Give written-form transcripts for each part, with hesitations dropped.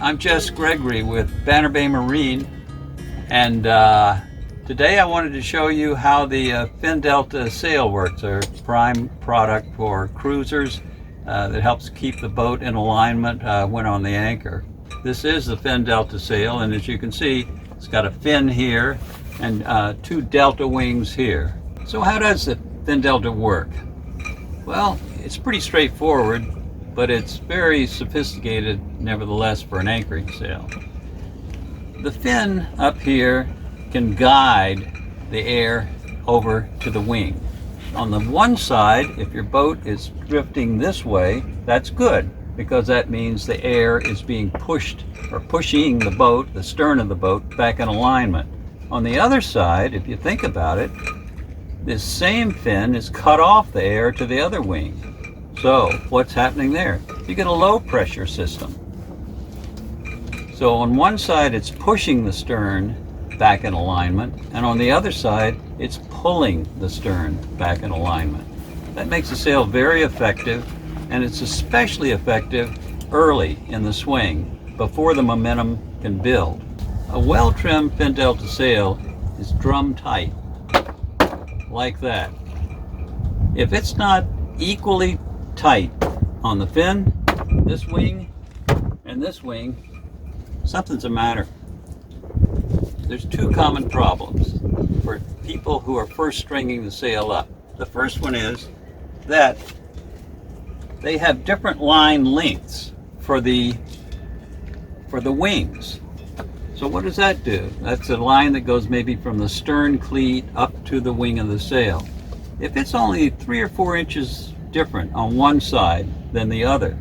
I'm Jess Gregory with Banner Bay Marine, and today I wanted to show you how the FinDelta sail works, our prime product for cruisers that helps keep the boat in alignment when on the anchor. This is the FinDelta sail, and as you can see, it's got a fin here and two delta wings here. So how does the FinDelta work? Well, it's pretty straightforward, but it's very sophisticated nevertheless for an anchoring sail. The fin up here can guide the air over to the wing. On the one side, if your boat is drifting this way, that's good, because that means the air is being pushed or pushing the boat, the stern of the boat, back in alignment. On the other side, if you think about it, this same fin is cut off the air to the other wing. So what's happening there? You get a low pressure system. So on one side it's pushing the stern back in alignment, and on the other side it's pulling the stern back in alignment. That makes the sail very effective, and it's especially effective early in the swing before the momentum can build. A well-trimmed FinDelta sail is drum tight, like that. If it's not equally tight on the fin, this wing, and this wing, something's the matter. There's two common problems for people who are first stringing the sail up. The first one is that they have different line lengths for the wings. So what does that do? That's a line that goes maybe from the stern cleat up to the wing of the sail. If it's only 3 or 4 inches different on one side than the other,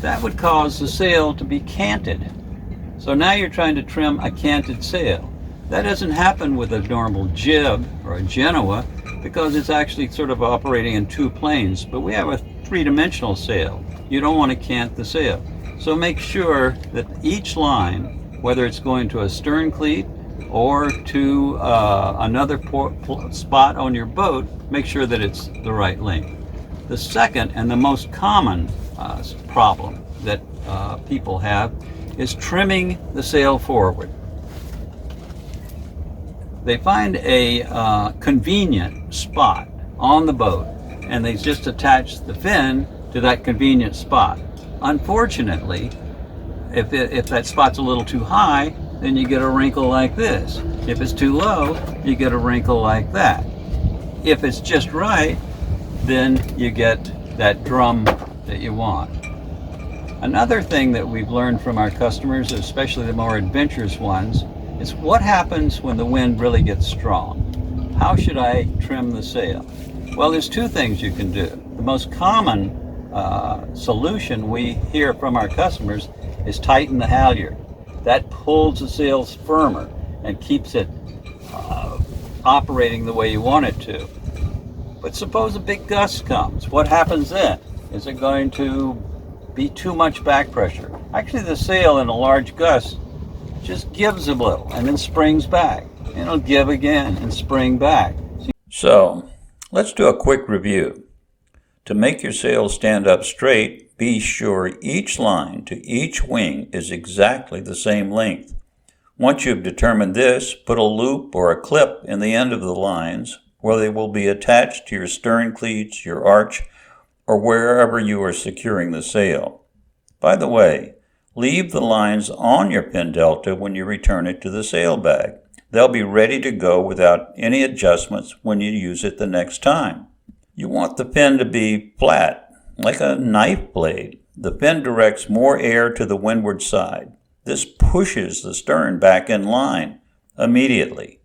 that would cause the sail to be canted. So now you're trying to trim a canted sail. That doesn't happen with a normal jib or a Genoa, because it's actually sort of operating in 2 planes, but we have a 3-dimensional sail. You don't want to cant the sail. So make sure that each line, whether it's going to a stern cleat or to another spot on your boat, make sure that it's the right length. The second and the most common problem that people have is trimming the sail forward. They find a convenient spot on the boat, and they just attach the fin to that convenient spot. Unfortunately, if that spot's a little too high, then you get a wrinkle like this. If it's too low, you get a wrinkle like that. If it's just right, then you get that drum that you want. Another thing that we've learned from our customers, especially the more adventurous ones, is what happens when the wind really gets strong. How should I trim the sail? Well, there's 2 things you can do. The most common solution we hear from our customers is tighten the halyard. That pulls the sails firmer and keeps it operating the way you want it to. But suppose a big gust comes. What happens then? Is it going to be too much back pressure? Actually, the sail in a large gust just gives a little and then springs back. And it'll give again and spring back. So let's do a quick review. To make your sail stand up straight, be sure each line to each wing is exactly the same length. Once you've determined this, put a loop or a clip in the end of the lines where they will be attached to your stern cleats, your arch, or wherever you are securing the sail. By the way, leave the lines on your FinDelta when you return it to the sail bag. They'll be ready to go without any adjustments when you use it the next time. You want the fin to be flat, like a knife blade. The fin directs more air to the windward side. This pushes the stern back in line immediately.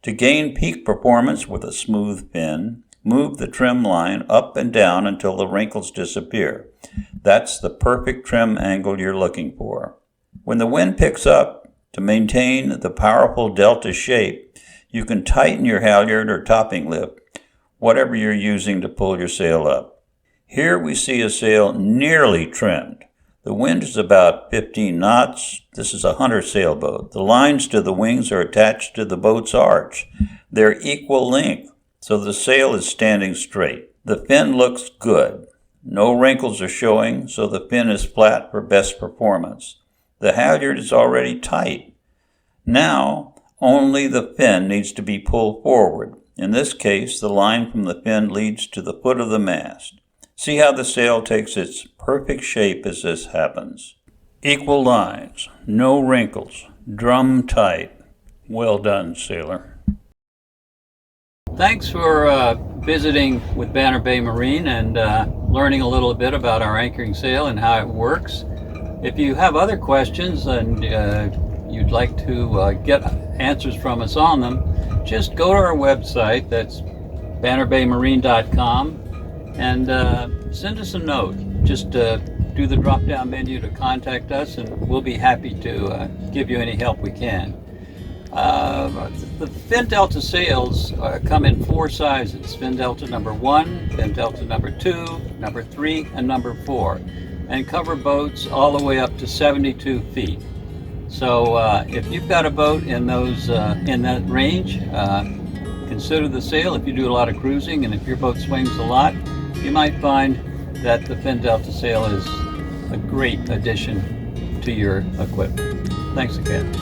To gain peak performance with a smooth fin, move the trim line up and down until the wrinkles disappear. That's the perfect trim angle you're looking for. When the wind picks up, to maintain the powerful delta shape, you can tighten your halyard or topping lip, whatever you're using to pull your sail up. Here we see a sail nearly trimmed. The wind is about 15 knots. This is a hunter sailboat. The lines to the wings are attached to the boat's arch. They're equal length, so the sail is standing straight. The fin looks good. No wrinkles are showing, so the fin is flat for best performance. The halyard is already tight. Now, only the fin needs to be pulled forward. In this case, the line from the fin leads to the foot of the mast. See how the sail takes its perfect shape as this happens. Equal lines, no wrinkles, drum tight. Well done, sailor. Thanks for visiting with Banner Bay Marine and learning a little bit about our anchoring sail and how it works. If you have other questions and you'd like to get answers from us on them, just go to our website, that's bannerbaymarine.com, and send us a note. Just do the drop-down menu to contact us, and we'll be happy to give you any help we can. The FinDelta sails come in 4 sizes: FinDelta number 1, FinDelta number 2, number 3, and number 4, and cover boats all the way up to 72 feet. So if you've got a boat in those in that range, consider the sail. If you do a lot of cruising and if your boat swings a lot, you might find that the FinDelta sail is a great addition to your equipment. Thanks again.